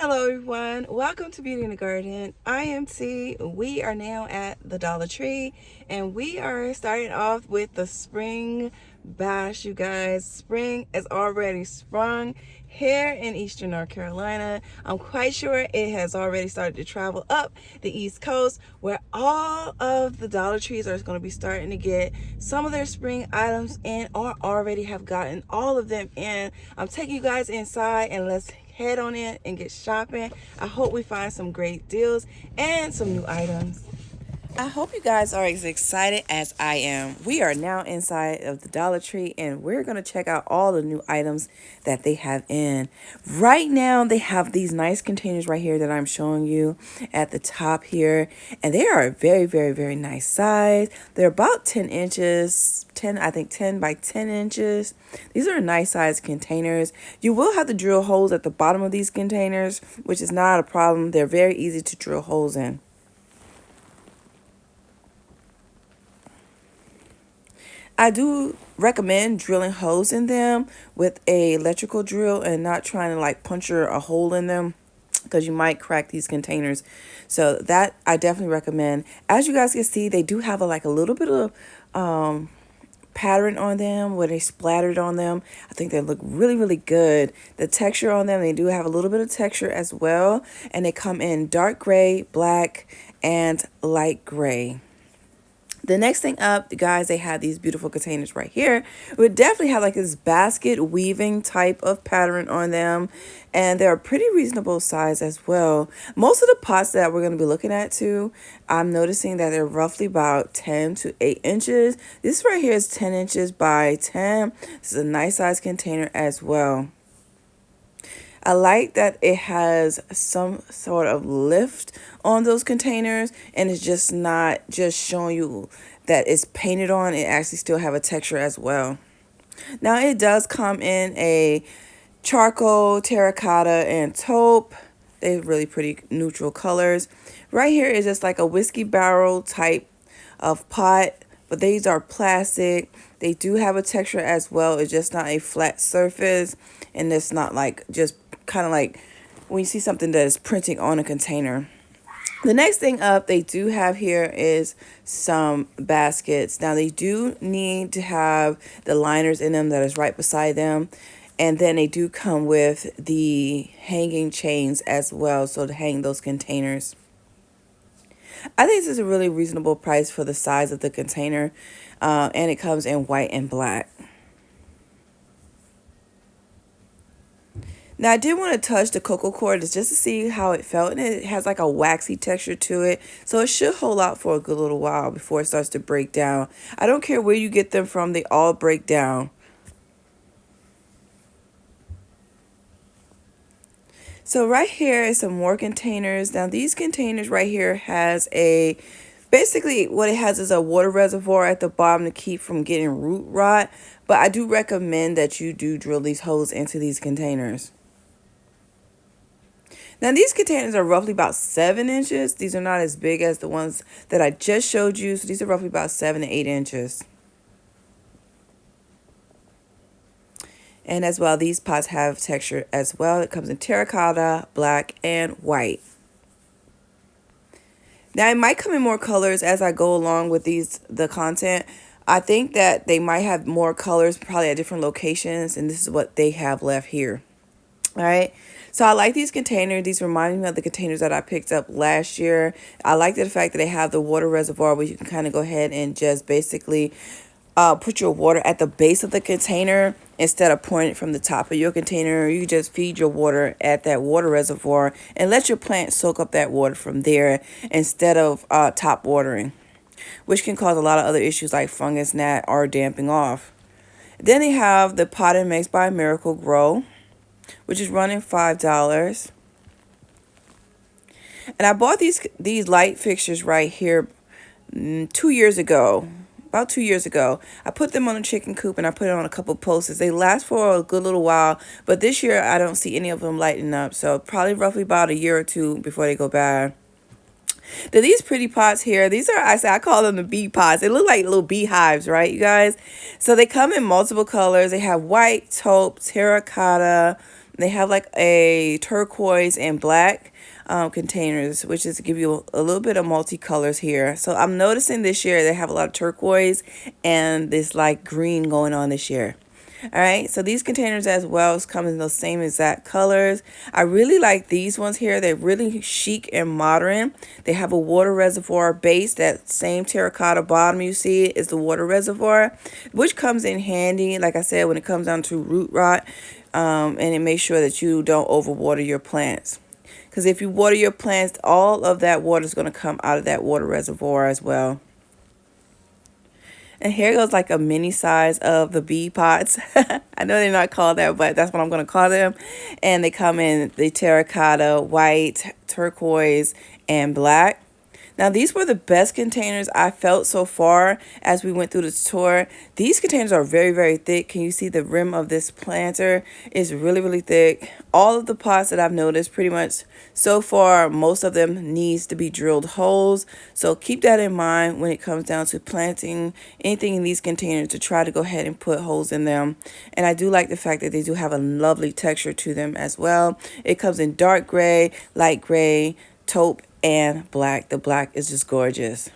Hello, everyone. Welcome to Beauty in the Garden. I am T. We are now at the Dollar Tree, and we are starting off with the spring bash, you guys. Spring is already sprung here in Eastern North Carolina. I'm quite sure it has already started to travel up the East Coast, where all of the Dollar Trees are going to be starting to get some of their spring items in, or already have gotten all of them in. I'm taking you guys inside, and let's head on in and get shopping. I hope we find some great deals and some new items. I hope you guys are as excited as I am. We are now inside of the Dollar Tree and we're going to check out all the new items that they have in. Right now, they have these nice containers right here that I'm showing you at the top here. And they are a very, very, very nice size. They're about 10 inches, 10 by 10 inches. These are nice size containers. You will have to drill holes at the bottom of these containers, which is not a problem. They're very easy to drill holes in. I do recommend drilling holes in them with a electrical drill and not trying to like puncture a hole in them because you might crack these containers. So that I definitely recommend. As you guys can see, they do have like a little bit of pattern on them where they splattered on them. I think they look really, really good. The texture on them, they do have a little bit of texture as well. And they come in dark gray, black, and light gray. The next thing up, guys, they have these beautiful containers right here. We definitely have like this basket weaving type of pattern on them. And they're a pretty reasonable size as well. Most of the pots that we're going to be looking at too, I'm noticing that they're roughly about 10 to 8 inches. This right here is 10 inches by 10. This is a nice size container as well. I like that it has some sort of lift on those containers and it's just not just showing you that it's painted on. It actually still have a texture as well. Now it does come in a charcoal, terracotta, and taupe. They're really pretty neutral colors. Right here is just like a whiskey barrel type of pot, but these are plastic. They do have a texture as well. It's just not a flat surface, and it's not like just kind of like when you see something that is printing on a container. The next thing up they do have here is some baskets. Now they do need to have the liners in them that is right beside them. And then they do come with the hanging chains as well, so to hang those containers. I think this is a really reasonable price for the size of the container. And it comes in white and black. Now, I did want to touch the cocoa cord just to see how it felt. And it has like a waxy texture to it. So it should hold out for a good little while before it starts to break down. I don't care where you get them from. They all break down. So right here is some more containers. Now, these containers right here has basically what it has is a water reservoir at the bottom to keep from getting root rot. But I do recommend that you do drill these holes into these containers. Now, these containers are roughly about 7 inches. These are not as big as the ones that I just showed you. So these are roughly about 7 to 8 inches. And as well, these pots have texture as well. It comes in terracotta, black, and white. Now, it might come in more colors as I go along with the content. I think that they might have more colors probably at different locations. And this is what they have left here. All right. So I like these containers. These remind me of the containers that I picked up last year. I like the fact that they have the water reservoir where you can kind of go ahead and just basically put your water at the base of the container instead of pouring it from the top of your container. You just feed your water at that water reservoir and let your plant soak up that water from there instead of top watering, which can cause a lot of other issues like fungus, gnat, or damping off. Then they have the potted mix by Miracle Grow, which is running $5. And I bought these light fixtures right here 2 years ago. About 2 years ago. I put them on a chicken coop and I put it on a couple posters. They last for a good little while, but this year I don't see any of them lighting up. So probably roughly about a year or two before they go bad. Then these pretty pots here, these are, I call them the bee pots. They look like little beehives, right, you guys? So they come in multiple colors. They have white, taupe, terracotta, They have like a turquoise and black containers, which is to give you a little bit of multicolors here. So I'm noticing this year they have a lot of turquoise and this like green going on this year. All right, so these containers as well come in those same exact colors. I really like these ones here. They're really chic and modern. They have a water reservoir base. That same terracotta bottom you see is the water reservoir, which comes in handy, like I said, when it comes down to root rot, and it makes sure that you don't overwater your plants. Because if you water your plants, all of that water is going to come out of that water reservoir as well. And here goes like a mini size of the bee pots. I know they're not called that, but that's what I'm going to call them. And they come in the terracotta, white, turquoise, and black. Now, these were the best containers I felt so far as we went through the tour. These containers are very, very thick. Can you see the rim of this planter is really, really thick. All of the pots that I've noticed pretty much so far, most of them needs to be drilled holes. So keep that in mind when it comes down to planting anything in these containers, to try to go ahead and put holes in them. And I do like the fact that they do have a lovely texture to them as well. It comes in dark gray, light gray, taupe, and black. The black is just gorgeous.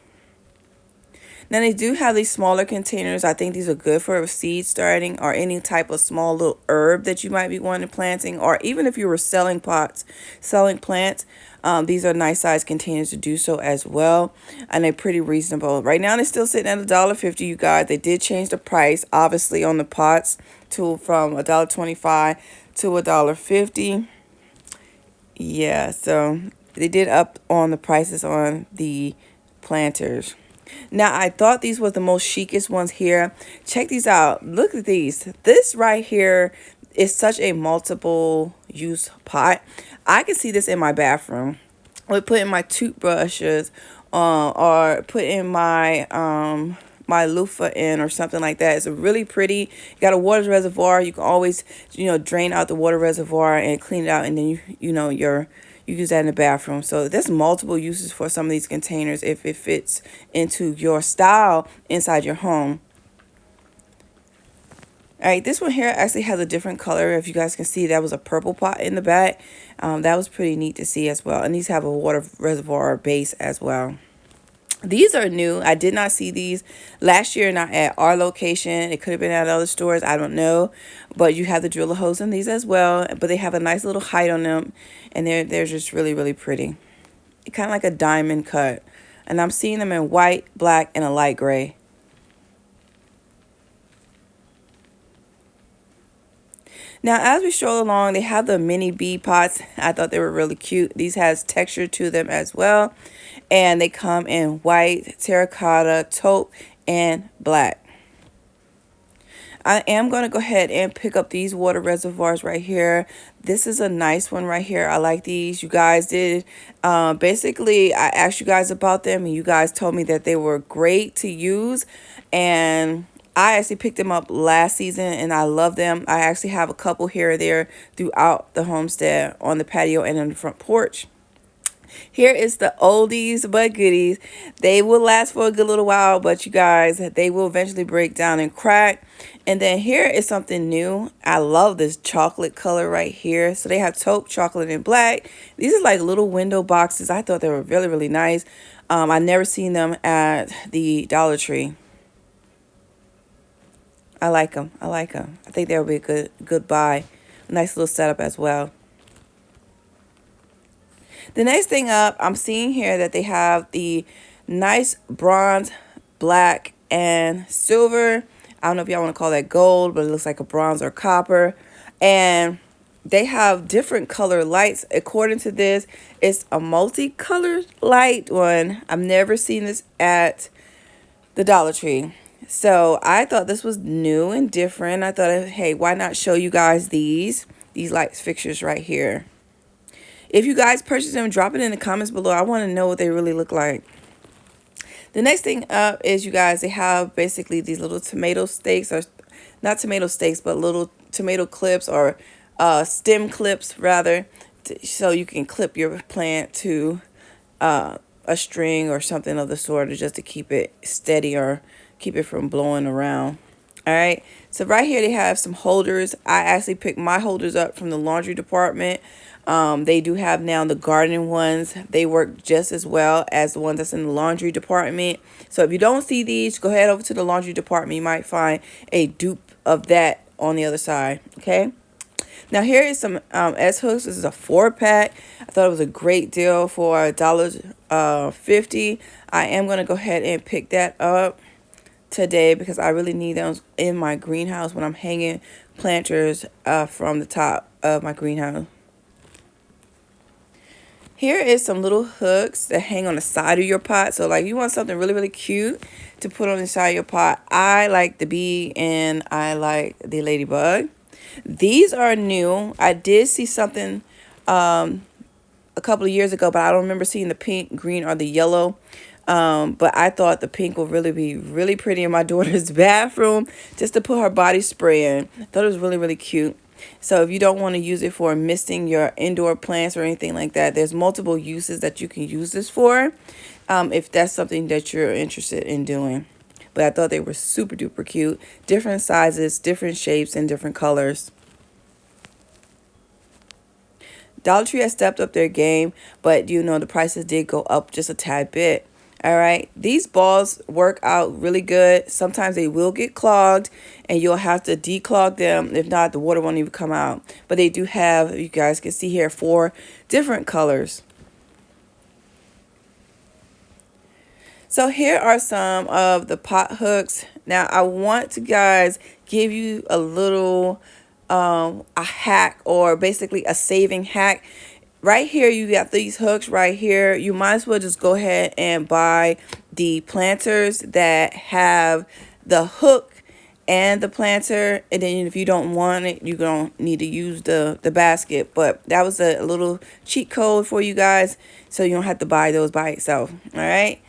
Now they do have these smaller containers. I think these are good for seed starting or any type of small little herb that you might be wanting planting, or even if you were selling pots, selling plants. These are nice size containers to do so as well, and they're pretty reasonable. Right now they're still sitting at $1.50, you guys. They did change the price, obviously, on the pots to from $1.25 to $1.50. Yeah, so they did up on the prices on the planters. Now, I thought these were the most chicest ones here. Check these out. Look at these. This right here is such a multiple use pot. I can see this in my bathroom. I would put in my toothbrushes, or put in my my loofah in, or something like that. It's a really pretty. You got a water reservoir. You can always, drain out the water reservoir and clean it out, and then you use that in the bathroom. So there's multiple uses for some of these containers if it fits into your style inside your home. All right, this one here actually has a different color. If you guys can see, that was a purple pot in the back. That was pretty neat to see as well. And these have a water reservoir base as well. These are new. I did not see these last year, not at our location. It could have been at other stores. I don't know. But you have the driller hose in these as well. But they have a nice little height on them. And they're just really, really pretty. Kind of like a diamond cut. And I'm seeing them in white, black, and a light gray. Now, as we stroll along, they have the mini bee pots. I thought they were really cute. These has texture to them as well. And they come in white, terracotta, taupe, and black. I am going to go ahead and pick up these water reservoirs right here. This is a nice one right here. I like these. You guys did. Basically, I asked you guys about them, and you guys told me that they were great to use. And I actually picked them up last season, and I love them. I actually have a couple here or there throughout the homestead, on the patio and on the front porch. Here is the oldies but goodies. They will last for a good little while, but you guys, they will eventually break down and crack. And then here is something new. I love this chocolate color right here. So they have taupe, chocolate, and black. These are like little window boxes. I thought they were really, really nice. I never seen them at the Dollar Tree. I like them. I like them. I think they'll be a good buy. Nice little setup as well. The next thing up, I'm seeing here that they have the nice bronze, black, and silver. I don't know if y'all want to call that gold, but it looks like a bronze or copper. And they have different color lights. According to this, it's a multicolored light one. I've never seen this at the Dollar Tree. So I thought this was new and different. I thought, hey, why not show you guys these light fixtures right here. If you guys purchase them, drop it in the comments below. I want to know what they really look like. The next thing up is, you guys, they have basically these little tomato stakes, or not tomato stakes, but little tomato clips, or stem clips rather, so you can clip your plant to a string or something of the sort, or just to keep it steady or keep it from blowing around All right, so right here they have some holders. I actually picked my holders up from the laundry department. They do have now the garden ones. They work just as well as the ones that's in the laundry department. So if you don't see these, go ahead over to the laundry department. You might find a dupe of that on the other side. Okay. Now here is some S hooks. This is a 4-pack. I thought it was a great deal for $1.50. I am gonna go ahead and pick that up today because I really need those in my greenhouse when I'm hanging planters from the top of my greenhouse. Here is some little hooks that hang on the side of your pot. So like you want something really, really cute to put on the side of your pot. I like the bee and I like the ladybug. These are new. I did see something a couple of years ago, but I don't remember seeing the pink, green, or the yellow. But I thought the pink would really be really pretty in my daughter's bathroom just to put her body spray in. I thought it was really, really cute. So if you don't want to use it for misting your indoor plants or anything like that, there's multiple uses that you can use this for, if that's something that you're interested in doing. But I thought they were super duper cute. Different sizes, different shapes, and different colors. Dollar Tree has stepped up their game, but you know the prices did go up just a tad bit. All right, these balls work out really good. Sometimes they will get clogged and you'll have to declog them. If not, the water won't even come out. But they do have, you guys can see here, 4 different colors. So here are some of the pot hooks. Now I want to guys give you a little a hack, or basically a saving hack. Right here you got these hooks right here. You might as well just go ahead and buy the planters that have the hook and the planter, and then if you don't want it, you don't need to use the basket. But that was a little cheat code for you guys, so you don't have to buy those by itself. All right,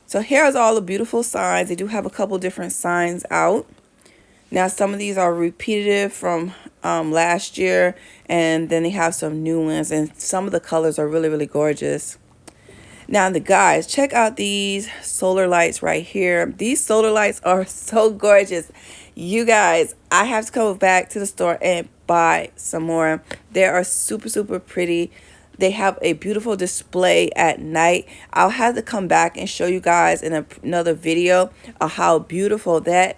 so here's all the beautiful signs. They do have a couple different signs out. Now some of these are repetitive from last year, and then they have some new ones, and some of the colors are really, really gorgeous. Now the guys, check out these solar lights right here. These solar lights are so gorgeous. You guys, I have to go back to the store and buy some more. They are super, super pretty. They have a beautiful display at night. I'll have to come back and show you guys in another video of how beautiful that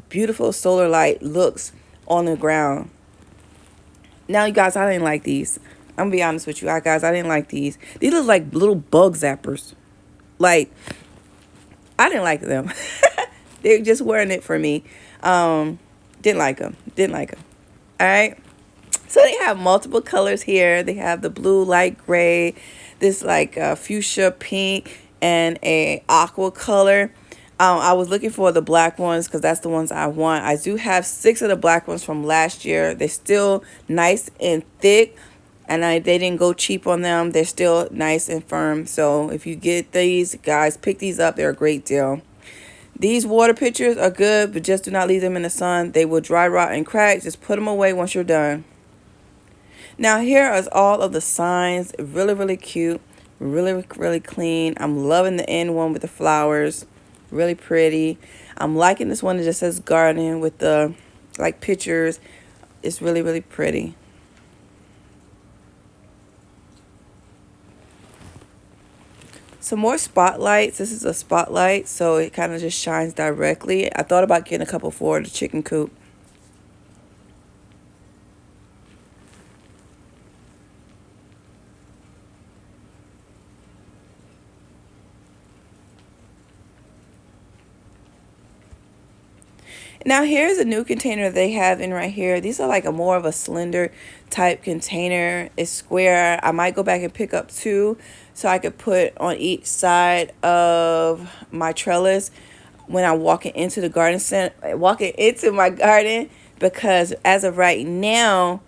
beautiful solar light looks on the ground. Now you guys, I didn't like these. I'm gonna be honest with you guys, I didn't like these. These look like little bug zappers. Like, I didn't like them. They just weren't it for me. Didn't like them. All right, so they have multiple colors here. They have the blue, light gray, this like fuchsia pink, and a aqua color. I was looking for the black ones because that's the ones I want. I do have 6 of the black ones from last year. They're still nice and thick, and they didn't go cheap on them. They're still nice and firm. So if you get these, guys, pick these up. They're a great deal. These water pitchers are good, but just do not leave them in the sun. They will dry, rot, and crack. Just put them away once you're done. Now here is all of the signs. Really, really cute. Really, really clean. I'm loving the end one with the flowers. Really pretty. I'm liking this one that just says garden with the like pictures. It's really, really pretty. Some more spotlights. This is a spotlight, so it kind of just shines directly. I thought about getting a couple for the chicken coop. Now here's a new container they have in right here. These are like a more of a slender type container. It's square. I might go back and pick up 2 so I could put on each side of my trellis when I'm walking into the garden center, walking into my garden, because as of right now,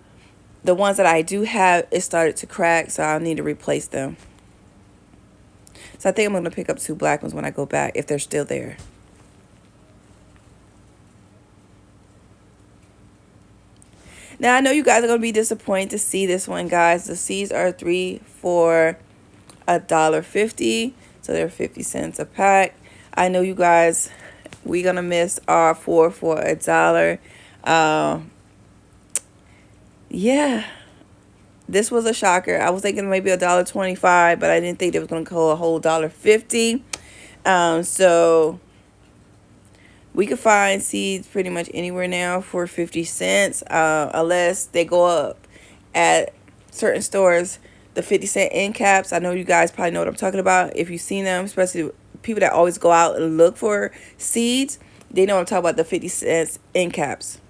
the ones that I do have, it started to crack, so I'll need to replace them. So I think I'm going to pick up 2 black ones when I go back, if they're still there. Now, I know you guys are going to be disappointed to see this one, guys. The seeds are 3 for $1.50, so they're 50 cents a pack. I know you guys We're gonna miss our 4 for $1. Uh, yeah, this was a shocker. I was thinking maybe $1.25, but I didn't think it was gonna go a whole $1.50. So we could find seeds pretty much anywhere now for 50 cents, unless they go up at certain stores. The 50-cent end caps, I know you guys probably know what I'm talking about. If you've seen them, especially people that always go out and look for seeds, they know what I'm talking about, the 50 cents end caps.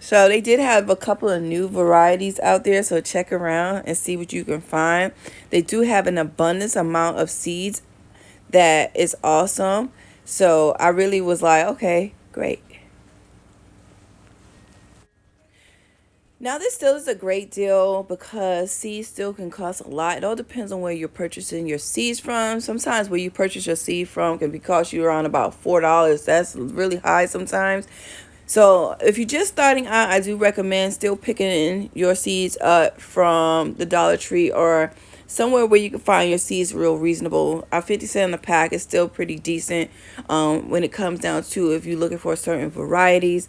So they did have a couple of new varieties out there, so check around and see what you can find. They do have an abundance amount of seeds that is awesome. So I really was like, okay, great. Now this still is a great deal because seeds still can cost a lot. It all depends on where you're purchasing your seeds from. Sometimes where you purchase your seed from can be cost you around about $4. That's really high sometimes. So if you're just starting out, I do recommend still picking your seeds up from the Dollar Tree or somewhere where you can find your seeds real reasonable. 50 cents a pack is still pretty decent when it comes down to if you're looking for certain varieties.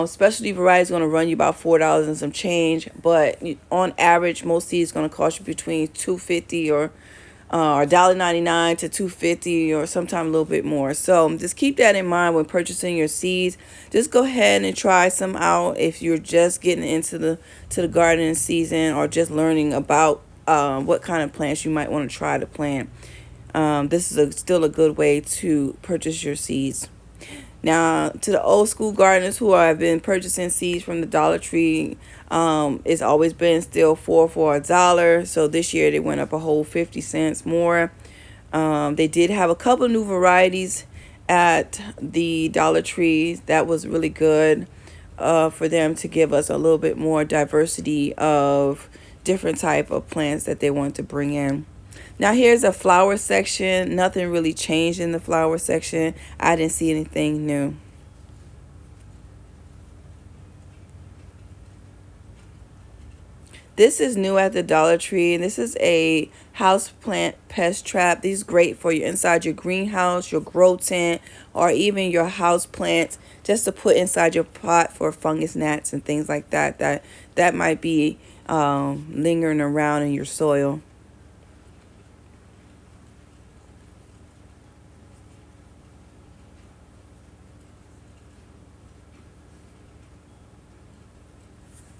Specialty varieties going to run you about $4 and some change, but on average, most seeds going to cost you between 2.50 or $1.99 to 2.50 or sometime a little bit more. So just keep that in mind when purchasing your seeds. Just go ahead and try some out if you're just getting into the gardening season or just learning about what kind of plants you might want to try to plant. This is still a good way to purchase your seeds. Now, to the old school gardeners who have been purchasing seeds from the Dollar Tree, it's always been still 4 for $1. So this year they went up a whole 50 cents more. They did have a couple of new varieties at the Dollar Tree that was really good for them to give us a little bit more diversity of different type of plants that they want to bring in. Now here's a flower section. Nothing really changed in the flower section. I didn't see anything new. This is new at the Dollar Tree. This is a house plant pest trap. These are great for your inside your greenhouse, your grow tent, or even your house plants, just to put inside your pot for fungus gnats and things like that. That might be lingering around in your soil.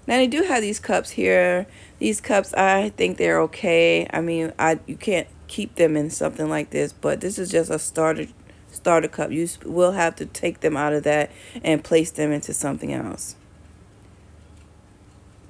Now they do have these cups here. These cups, I think they're okay. I mean, you can't keep them in something like this, but this is just a starter cup. You will have to take them out of that and place them into something else.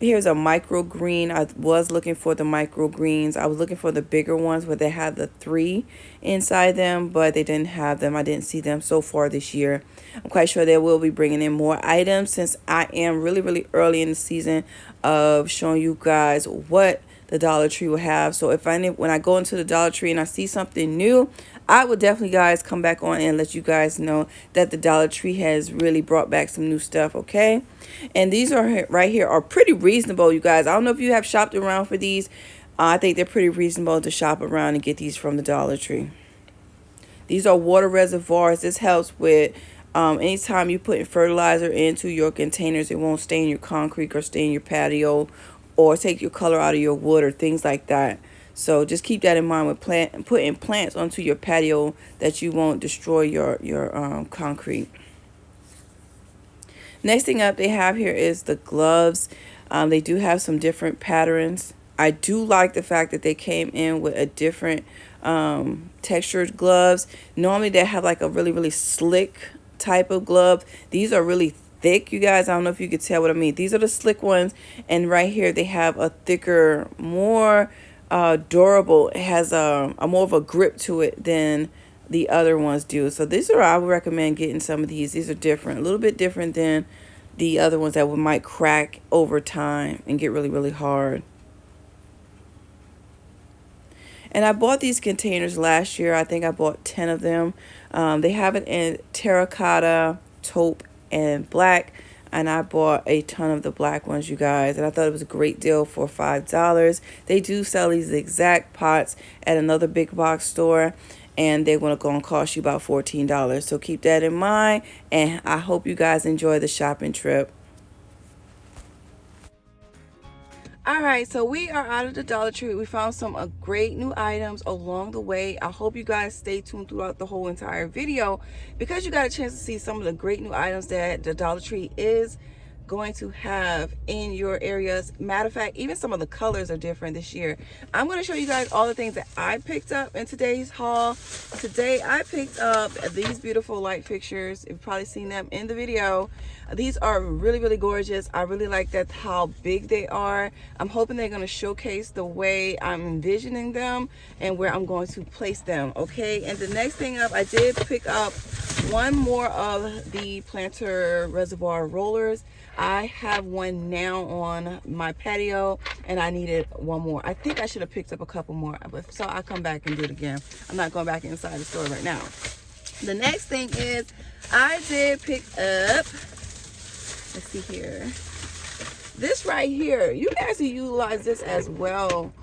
Here's a microgreen. I was looking for the microgreens. I was looking for the bigger ones where they had the 3 inside them, but they didn't have them. I didn't see them so far this year. I'm quite sure they will be bringing in more items since I am really, really early in the season of showing you guys what the Dollar Tree will have. So when I go into the Dollar Tree and I see something new, I would definitely, guys, come back on and let you guys know that the Dollar Tree has really brought back some new stuff, okay? And these are right here are pretty reasonable, you guys. I don't know if you have shopped around for these. I think they're pretty reasonable to shop around and get these from the Dollar Tree. These are water reservoirs. This helps with anytime you put fertilizer into your containers, it won't stain your concrete or stain your patio or take your color out of your wood or things like that. So just keep that in mind with putting plants onto your patio, that you won't destroy your concrete. Next thing up they have here is the gloves. They do have some different patterns. I do like the fact that they came in with a different textured gloves. Normally they have like a really, really slick type of glove. These are really thick, you guys. I don't know if you could tell what I mean. These are the slick ones, and right here they have a thicker, more durable. It has a more of a grip to it than the other ones do. So these are, I would recommend getting some of these. These are different, a little bit different than the other ones that might crack over time and get really, really hard. And I bought these containers last year. I think I bought 10 of them. They have it in terracotta, taupe, and black. and I bought a ton of the black ones, you guys, and I thought it was a great deal for $5. They do sell these exact pots at another big box store, and they're going to cost you about $14. So keep that in mind, and I hope you guys enjoy the shopping trip. All right, so we are out of the Dollar Tree. We found some great new items along the way. I hope you guys stay tuned throughout the whole entire video, because you got a chance to see some of the great new items that the Dollar Tree is going to have in your areas. Matter of fact, even some of the colors are different this year. I'm going to show you guys all the things that I picked up in today's haul. Today I picked up these beautiful light fixtures. You've probably seen them in the video. These are really, really gorgeous. I really like that how big they are. I'm hoping they're going to showcase the way I'm envisioning them and where I'm going to place them. Okay, and the next thing up, I did pick up one more of the planter reservoir rollers. I have one now on my patio, and I needed one more. I think I should have picked up a couple more, but so I'll come back and do it again. I'm not going back inside the store right now. The next thing is I did pick up, let's see here, this right here. You can actually utilize this as well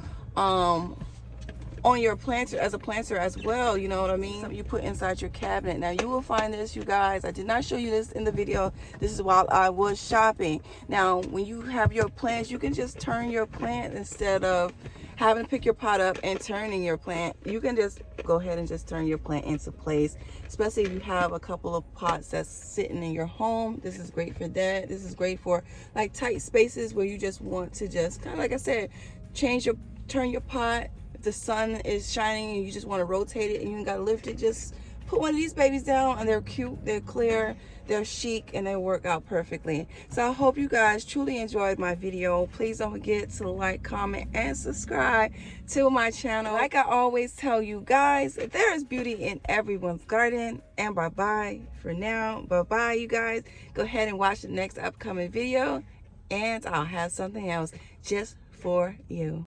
on your planter, as a planter as well, you know what I mean? Something you put inside your cabinet. Now you will find this, you guys, I did not show you this in the video. This is while I was shopping. Now when you have your plants, you can just turn your plant instead of having to pick your pot up and turning your plant. You can just go ahead and just turn your plant into place, especially if you have a couple of pots that's sitting in your home. This is great for that. This is great for like tight spaces where you just want to just kind of, like I said, turn your pot. The sun is shining and you just want to rotate it and you ain't got to lift it. Just put one of these babies down, and they're cute, they're clear, they're chic, and they work out perfectly. So I hope you guys truly enjoyed my video. Please don't forget to like, comment, and subscribe to my channel. Like I always tell you guys, there is beauty in everyone's garden. And bye-bye for now. Bye-bye, you guys. Go ahead and watch the next upcoming video, and I'll have something else just for you.